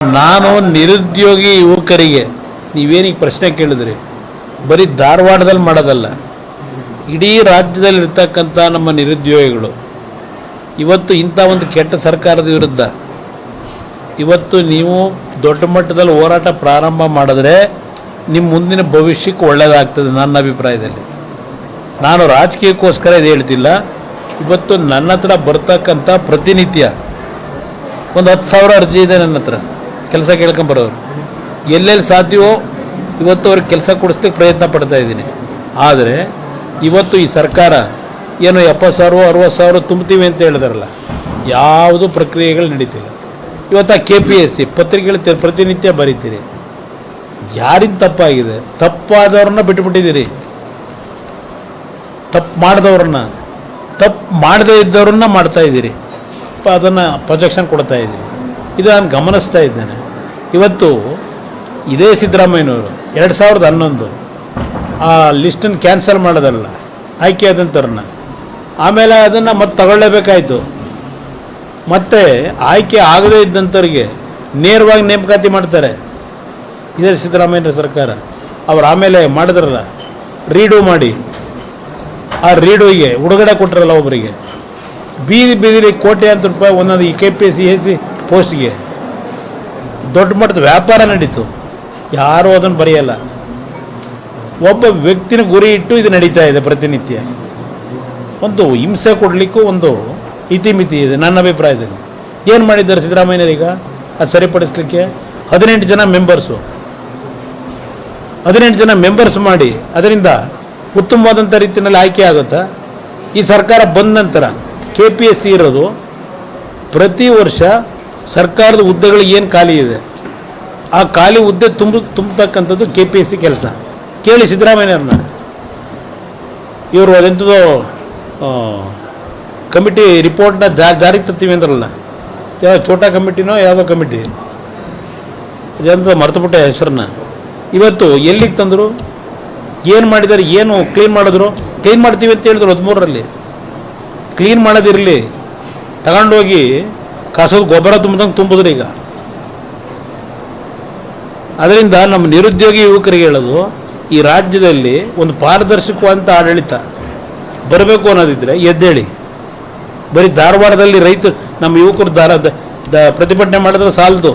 ನಾನು ನಿರುದ್ಯೋಗಿ ಯುವಕರಿಗೆ ನೀವೇನೀಗ ಪ್ರಶ್ನೆ ಕೇಳಿದ್ರಿ, ಬರೀ ಧಾರವಾಡದಲ್ಲಿ ಮಾಡೋದಲ್ಲ, ಇಡೀ ರಾಜ್ಯದಲ್ಲಿ ಇರ್ತಕ್ಕಂಥ ನಮ್ಮ ನಿರುದ್ಯೋಗಿಗಳು ಇವತ್ತು ಇಂಥ ಒಂದು ಕೆಟ್ಟ ಸರ್ಕಾರದ ವಿರುದ್ಧ ಇವತ್ತು ನೀವು ದೊಡ್ಡ ಮಟ್ಟದಲ್ಲಿ ಹೋರಾಟ ಪ್ರಾರಂಭ ಮಾಡಿದ್ರೆ ನಿಮ್ಮ ಮುಂದಿನ ಭವಿಷ್ಯಕ್ಕೆ ಒಳ್ಳೆಯದಾಗ್ತದೆ. ನನ್ನ ಅಭಿಪ್ರಾಯದಲ್ಲಿ ನಾನು ರಾಜಕೀಯಕ್ಕೋಸ್ಕರ ಇದು ಹೇಳ್ತಿಲ್ಲ. ಇವತ್ತು ನನ್ನ ಹತ್ರ ಬರ್ತಕ್ಕಂಥ ಪ್ರತಿನಿತ್ಯ ಒಂದು 10,000 ಅರ್ಜಿ ಇದೆ ನನ್ನ ಹತ್ರ, ಕೆಲಸ ಕೇಳ್ಕೊಂಬರೋರು. ಎಲ್ಲೆಲ್ಲಿ ಸಾಧ್ಯವೋ ಇವತ್ತು ಅವ್ರಿಗೆ ಕೆಲಸ ಕೊಡಿಸ್ಲಿಕ್ಕೆ ಪ್ರಯತ್ನ ಪಡ್ತಾ ಇದ್ದೀನಿ. ಆದರೆ ಇವತ್ತು ಈ ಸರ್ಕಾರ ಏನು 70,000 60,000 ತುಂಬ್ತೀವಿ ಅಂತ ಹೇಳಿದಾರಲ್ಲ, ಯಾವುದು ಪ್ರಕ್ರಿಯೆಗಳು ನಡೀತಿಲ್ಲ. ಇವತ್ತು ಆ KPSC ಪತ್ರಿಕೆಗಳು ಪ್ರತಿನಿತ್ಯ ಬರೀತೀರಿ. ಯಾರಿಂದ ತಪ್ಪಾಗಿದೆ? ತಪ್ಪಾದವ್ರನ್ನ ಬಿಟ್ಟುಬಿಟ್ಟಿದ್ದೀರಿ. ತಪ್ಪು ಮಾಡದೇ ಇದ್ದವ್ರನ್ನ ಮಾಡ್ತಾ ಇದ್ದೀರಿ. ಅದನ್ನು ಪ್ರೊಜೆಕ್ಷನ್ ಕೊಡ್ತಾ ಇದ್ದೀರಿ. ಇದು ನಾನು ಗಮನಿಸ್ತಾ ಇದ್ದೇನೆ. ಇವತ್ತು ಇದೇ ಸಿದ್ದರಾಮಯ್ಯನವರು 2011 ಆ ಲಿಸ್ಟನ್ನು ಕ್ಯಾನ್ಸಲ್ ಮಾಡೋದಲ್ಲ, ಆಯ್ಕೆ ಆದಂಥವ್ರನ್ನ ಆಮೇಲೆ ಅದನ್ನು ಮತ್ತೆ ತಗೊಳ್ಳೇಬೇಕಾಯಿತು. ಮತ್ತು ಆಯ್ಕೆ ಆಗದೇ ಇದ್ದಂಥವ್ರಿಗೆ ನೇರವಾಗಿ ನೇಮಕಾತಿ ಮಾಡ್ತಾರೆ ಇದೇ ಸಿದ್ದರಾಮಯ್ಯ ಸರ್ಕಾರ. ಅವ್ರು ಆಮೇಲೆ ಮಾಡಿದ್ರಲ್ಲ, ರೀಡು ಮಾಡಿ ಆ ರೀಡುಗೆ ಉಡುಗಡೆ ಕೊಟ್ಟರಲ್ಲ ಒಬ್ಬರಿಗೆ, ಬೀದಿಲಿ ಕೋಟ್ಯಾಂತರ ರೂಪಾಯಿ ಒಂದೊಂದು ಈ KPSC AC ಪೋಸ್ಟ್ಗೆ ದೊಡ್ಡ ಮಟ್ಟದ ವ್ಯಾಪಾರ ನಡೀತು. ಯಾರೂ ಅದನ್ನು ಬರೆಯಲ್ಲ. ಒಬ್ಬ ವ್ಯಕ್ತಿನ ಗುರಿ ಇಟ್ಟು ಇದು ನಡೀತಾ ಇದೆ ಪ್ರತಿನಿತ್ಯ. ಒಂದು ಹಿಂಸೆ ಕೊಡಲಿಕ್ಕೂ ಒಂದು ಇತಿಮಿತಿ ಇದೆ ನನ್ನ ಅಭಿಪ್ರಾಯದಲ್ಲಿ. ಏನು ಮಾಡಿದ್ದಾರೆ ಸಿದ್ದರಾಮಯ್ಯನವರೀಗ ಅದು ಸರಿಪಡಿಸ್ಲಿಕ್ಕೆ? 18 ಜನ ಮೆಂಬರ್ಸ್ ಮಾಡಿ ಅದರಿಂದ ಉತ್ತಮವಾದಂಥ ರೀತಿಯಲ್ಲಿ ಆಯ್ಕೆ ಆಗುತ್ತಾ? ಈ ಸರ್ಕಾರ ಬಂದ ನಂತರ KPSC ಇರೋದು ಪ್ರತಿ ವರ್ಷ ಸರ್ಕಾರದ ಹುದ್ದೆಗಳು ಏನು ಖಾಲಿ ಇದೆ ಆ ಖಾಲಿ ಹುದ್ದೆ ತುಂಬತಕ್ಕಂಥದ್ದು KPSC ಕೆಲಸ. ಕೇಳಿ ಸಿದ್ದರಾಮಯ್ಯವ್ರನ್ನ. ಇವರು ಅದೆಂಥದ್ದು ಕಮಿಟಿ ರಿಪೋರ್ಟ್ನ ಜಾರಿಗೆ ತರ್ತೀವಿ ಅಂದ್ರಲ್ಲ, ಯಾವ ಛೋಟಾ ಕಮಿಟಿನೋ ಯಾವುದೋ ಕಮಿಟಿ, ಅದೆಂತ ಮರ್ತುಬಿಟ್ಟೆ ಹೆಸರನ್ನ. ಇವತ್ತು ಎಲ್ಲಿಗೆ ತಂದರು? ಏನು ಮಾಡಿದ್ದಾರೆ? ಏನು ಕ್ಲೀನ್ ಮಾಡಿದ್ರು? ಕ್ಲೀನ್ ಮಾಡ್ತೀವಿ ಅಂತ ಹೇಳಿದ್ರು 13ರಲ್ಲಿ. ಕ್ಲೀನ್ ಮಾಡೋದಿರಲಿ, ತಗೊಂಡೋಗಿ ಕಾಸೋದು ಗೊಬ್ಬರ ತುಂಬಿದ್ರೆ ಈಗ. ಅದರಿಂದ ನಮ್ಮ ನಿರುದ್ಯೋಗಿ ಯುವಕರಿಗೆ ಹೇಳೋದು, ಈ ರಾಜ್ಯದಲ್ಲಿ ಒಂದು ಪಾರದರ್ಶಕವಾದಂಥ ಆಡಳಿತ ಬರಬೇಕು ಅನ್ನೋದಿದ್ದರೆ ಎದ್ದೇಳಿ. ಬರೀ ಧಾರವಾಡದಲ್ಲಿ ರೈತರು ನಮ್ಮ ಯುವಕರು ಪ್ರತಿಭಟನೆ ಮಾಡಿದ್ರೆ ಸಾಲದು.